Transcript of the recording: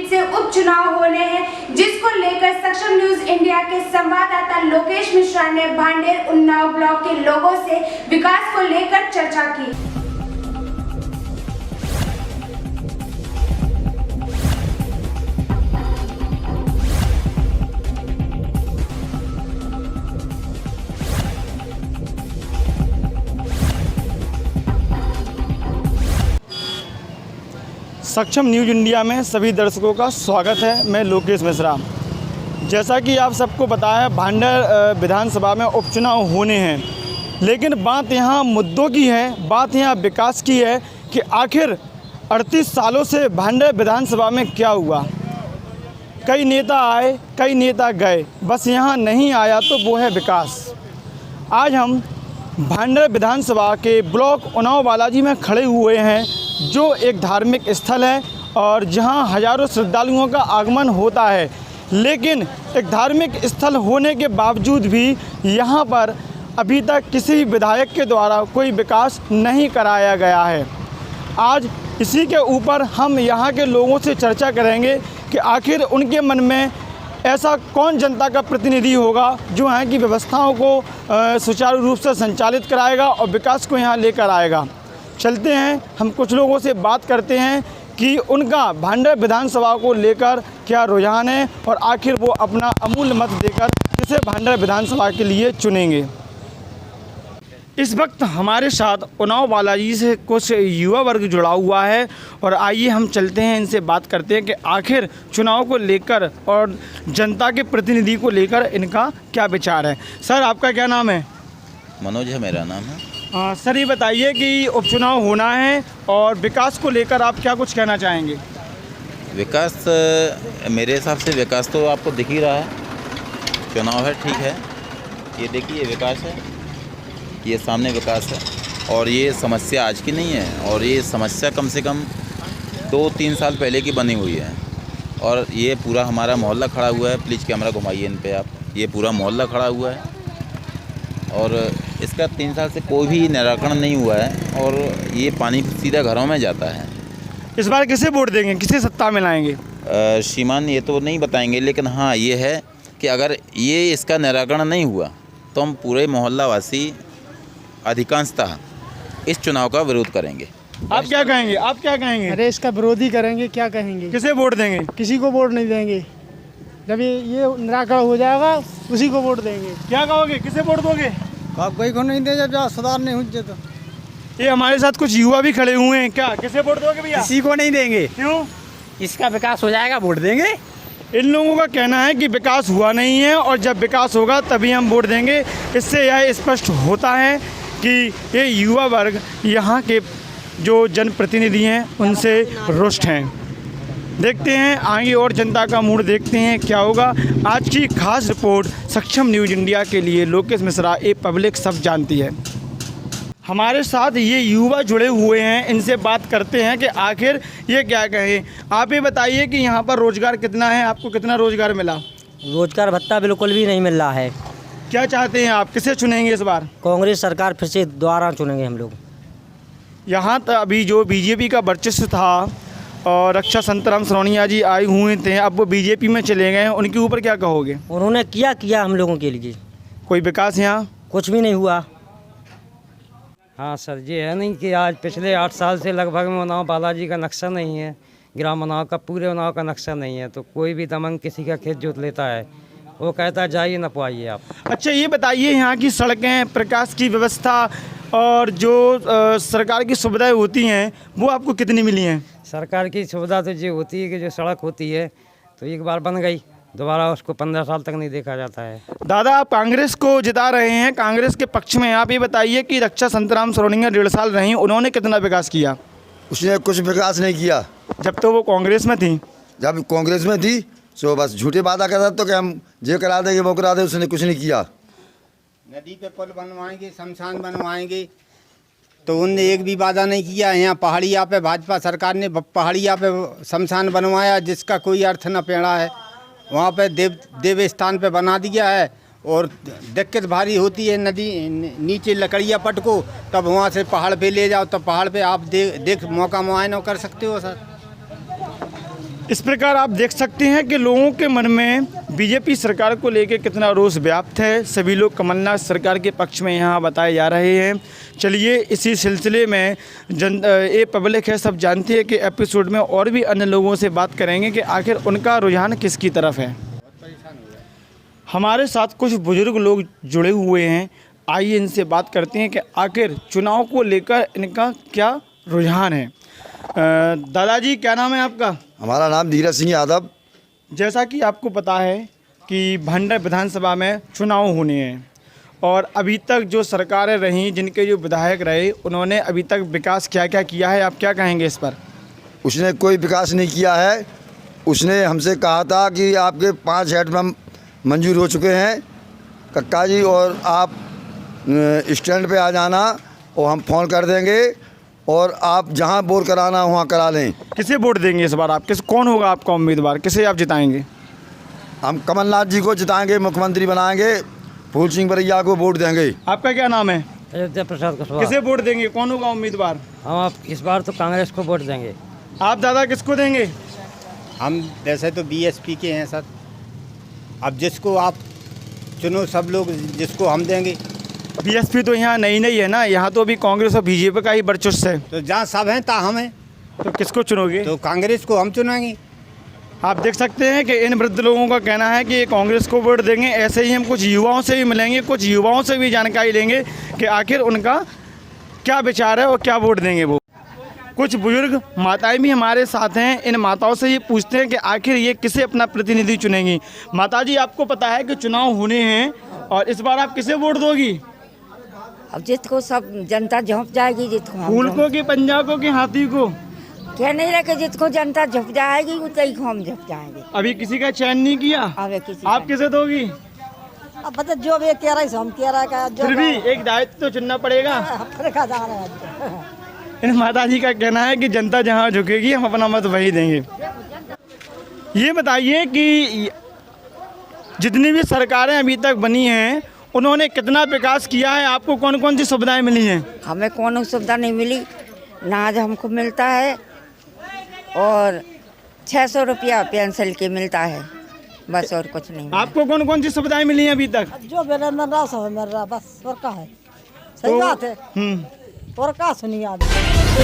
Seat से उपचुनाव होने हैं, जिसको लेकर सक्षम न्यूज इंडिया के संवाददाता लोकेश मिश्रा ने भांडेर उन्नाव ब्लॉक के लोगों से विकास को लेकर चर्चा की। सक्षम न्यूज़ इंडिया में सभी दर्शकों का स्वागत है। मैं लोकेश मिश्रा। जैसा कि आप सबको बताया, भांडेर विधानसभा में उपचुनाव होने हैं, लेकिन बात यहाँ मुद्दों की है, बात यहाँ विकास की है कि आखिर 38 सालों से भांडेर विधानसभा में क्या हुआ। कई नेता आए, कई नेता गए, बस यहाँ नहीं आया तो वो है विकास। आज हम भांडेर विधानसभा के ब्लॉक उन्नाव बालाजी में खड़े हुए हैं, जो एक धार्मिक स्थल है और जहां हज़ारों श्रद्धालुओं का आगमन होता है। लेकिन एक धार्मिक स्थल होने के बावजूद भी यहां पर अभी तक किसी विधायक के द्वारा कोई विकास नहीं कराया गया है। आज इसी के ऊपर हम यहां के लोगों से चर्चा करेंगे कि आखिर उनके मन में ऐसा कौन जनता का प्रतिनिधि होगा जो यहाँ की व्यवस्थाओं को सुचारू रूप से संचालित कराएगा और विकास को यहाँ लेकर आएगा। चलते हैं, हम कुछ लोगों से बात करते हैं कि उनका भांडेर विधानसभा को लेकर क्या रुझान है और आखिर वो अपना अमूल्य मत देकर किसे भांडेर विधानसभा के लिए चुनेंगे। इस वक्त हमारे साथ उन्नाव बालाजी से कुछ युवा वर्ग जुड़ा हुआ है और आइए हम चलते हैं, इनसे बात करते हैं कि आखिर चुनाव को लेकर और जनता के प्रतिनिधि को लेकर इनका क्या विचार है। सर, आपका क्या नाम है? मनोज है मेरा नाम है। सर, ये बताइए कि उपचुनाव होना है और विकास को लेकर आप क्या कुछ कहना चाहेंगे? विकास मेरे हिसाब से विकास तो आपको दिख ही रहा है। चुनाव है, ठीक है, ये देखिए विकास है, ये सामने विकास है। और ये समस्या आज की नहीं है, और ये समस्या कम से कम 2-3 साल पहले की बनी हुई है। और ये पूरा हमारा मोहल्ला खड़ा हुआ है। प्लीज़ कैमरा घुमाइए इन पे आप। ये पूरा मोहल्ला खड़ा हुआ है और इसका 3 साल से कोई भी निराकरण नहीं हुआ है और ये पानी सीधा घरों में जाता है। इस बार किसे वोट देंगे, किसे सत्ता में लाएंगे? श्रीमान ये तो नहीं बताएंगे, लेकिन हाँ ये है कि अगर ये इसका निराकरण नहीं हुआ तो हम पूरे मोहल्लावासी अधिकांशतः इस चुनाव का विरोध करेंगे। आप क्या कहेंगे? आप क्या कहेंगे? अरे इसका विरोध ही करेंगे, क्या कहेंगे? किसे वोट देंगे? किसी को वोट नहीं देंगे। जब ये निराकरण हो जाएगा उसी को वोट देंगे। क्या कहोगे, किसे वोट दोगे? आप कोई को नहीं दे, जब सुधार नहीं हो तो। ये हमारे साथ कुछ युवा भी खड़े हुए हैं, क्या किसे वोट दोगे भैया? किसी को नहीं देंगे। क्यों? इसका विकास हो जाएगा, वोट देंगे। इन लोगों का कहना है कि विकास हुआ नहीं है और जब विकास होगा तभी हम वोट देंगे। इससे यह स्पष्ट होता है कि ये युवा वर्ग यहाँ के जो जनप्रतिनिधि हैं उनसे रुष्ट हैं। देखते हैं आगे और जनता का मूड देखते हैं क्या होगा। आज की खास रिपोर्ट सक्षम न्यूज़ इंडिया के लिए लोकेश मिश्रा, ए पब्लिक सब जानती है। हमारे साथ ये युवा जुड़े हुए हैं, इनसे बात करते हैं कि आखिर ये क्या कहें। आप ये बताइए कि यहाँ पर रोज़गार कितना है, आपको कितना रोज़गार मिला? रोजगार भत्ता बिल्कुल भी नहीं मिल रहा है। क्या चाहते हैं आप, किसे चुनेंगे इस बार? कांग्रेस सरकार फिर से दोबारा चुनेंगे हम लोग। यहाँ तक अभी जो बीजेपी का वर्चस्व था और रक्षा संतराम सोनिया जी आए हुए थे, अब वो बीजेपी में चले गए हैं, उनके ऊपर क्या कहोगे? उन्होंने किया हम लोगों के लिए। कोई विकास यहाँ कुछ भी नहीं हुआ। हाँ सर, ये है नहीं कि आज पिछले 8 साल से लगभग में उन्नाव बालाजी का नक्शा नहीं है, ग्राम उन्नाव का, पूरे उन्नाव का नक्शा नहीं है। तो कोई भी दमंग किसी का खेत जोत लेता है, वो कहता है जाइए नपवाइए आप। अच्छा, ये बताइए यहाँ की सड़कें, प्रकाश की व्यवस्था और जो सरकार की सुविधाएं होती हैं वो आपको कितनी मिली हैं? सरकार की सुविधा तो ये होती है कि जो सड़क होती है तो एक बार बन गई, दोबारा उसको 15 साल तक नहीं देखा जाता है। दादा, आप कांग्रेस को जिता रहे हैं, कांग्रेस के पक्ष में, आप ये बताइए कि रक्षा संतराम सोनिया 1.5 साल रही, उन्होंने कितना विकास किया? उसने कुछ विकास नहीं किया। जब तो वो कांग्रेस में थी। जब कांग्रेस में थी तो बस झूठे वादा करता तो कि हम ये करा देंगे वो करा दे, उसने कुछ नहीं किया। नदी पे पुल बनवाएंगे, शमशान बनवाएंगे, तो उनने एक भी वादा नहीं किया। यहाँ पहाड़िया पे भाजपा सरकार ने पहाड़िया पे शमशान बनवाया जिसका कोई अर्थ न पेड़ा है। वहाँ पे देव स्थान पे बना दिया है और दिक्कत भारी होती है। नदी नीचे लकड़ियाँ पटको, तब वहाँ से पहाड़ पे ले जाओ, तब पहाड़ पे आप देख मौका मुआयना कर सकते हो सर। इस प्रकार आप देख सकते हैं कि लोगों के मन में बीजेपी सरकार को लेकर कितना रोष व्याप्त है। सभी लोग कमलनाथ सरकार के पक्ष में यहाँ बताए जा रहे हैं। चलिए इसी सिलसिले में ये पब्लिक है, सब जानती है कि एपिसोड में और भी अन्य लोगों से बात करेंगे कि आखिर उनका रुझान किसकी तरफ है। हमारे साथ कुछ बुजुर्ग लोग जुड़े हुए हैं, आइए इनसे बात करते हैं कि आखिर चुनाव को लेकर इनका क्या रुझान है। दादाजी क्या नाम है आपका? हमारा नाम धीरज सिंह यादव। जैसा कि आपको पता है कि भांडर विधानसभा में चुनाव होने हैं और अभी तक जो सरकारें रहीं, जिनके जो विधायक रहे, उन्होंने अभी तक विकास क्या क्या किया है, आप क्या कहेंगे इस पर? उसने कोई विकास नहीं किया है। उसने हमसे कहा था कि आपके 5 हैंडपम्प मंजूर हो चुके हैं कक्का जी, और आप स्टैंड पे आ जाना और हम फ़ोन कर देंगे और आप जहां बोर कराना वहां करा लें। किसे वोट देंगे इस बार आप? कौन होगा आपका उम्मीदवार? किसे आप जिताएंगे? हम कमलनाथ जी को जिताएंगे, मुख्यमंत्री बनाएंगे, फूल सिंह बरैया को वोट देंगे। आपका क्या नाम है? अयोध्या प्रसाद कुशवाहा। किसे वोट देंगे? कौन होगा उम्मीदवार? हम आप इस बार तो कांग्रेस को वोट देंगे। आप दादा किसको देंगे? हम वैसे तो बीएसपी के हैं सर। अब जिसको आप चुनो, सब लोग जिसको हम देंगे। बीएसपी तो यहाँ नई है ना, यहाँ तो अभी कांग्रेस और बीजेपी का ही वर्चस्व है। तो जहाँ सब हैं ता हम हैं, तो किसको चुनोगे? तो कांग्रेस को हम चुनेंगे। आप देख सकते हैं कि इन वृद्ध लोगों का कहना है कि ये कांग्रेस को वोट देंगे। ऐसे ही हम कुछ युवाओं से भी मिलेंगे, कुछ युवाओं से भी जानकारी लेंगे कि आखिर उनका क्या विचार है और क्या वोट देंगे वो। कुछ बुजुर्ग माताएं भी हमारे साथ हैं, इन माताओं से ये पूछते हैं कि आखिर ये किसे अपना प्रतिनिधि चुनेंगी। माता जी, आपको पता है कि चुनाव होने हैं और इस बार आप किसे वोट दोगी? अब जिसको सब जनता झोंक जाएगी, जिसको फूल को कि पंजा को कि हाथी को? क्या नहीं रखे, जिसको जनता झुक जाएगी उतनी को हम झुक जाएंगे। अभी किसी का चयन नहीं किया? अबे किसी आप किसे दोगी? अब बता जो भी कह रहा है हम कह रहा है, फिर भी एक दायित्व तो चुनना पड़ेगा। इन माता जी का कहना है कि जनता जहाँ झुकेगी हम अपना मत वही देंगे। ये बताइए कि जितनी भी सरकारें अभी तक बनी हैं उन्होंने कितना विकास किया है? आपको कौन कौन सी सुविधाएं मिली हैं? हमें कौन सुविधा नहीं मिली, अनाज हमको मिलता है और 600 रुपया पेंशन के मिलता है, बस और कुछ नहीं। आपको कौन कौन सी सुविधाएं मिली हैं अभी तक? जो मेरा मिल रहा सब मिल रहा, बस और क्या है। सही बात है, और क्या सुनिए आदमी।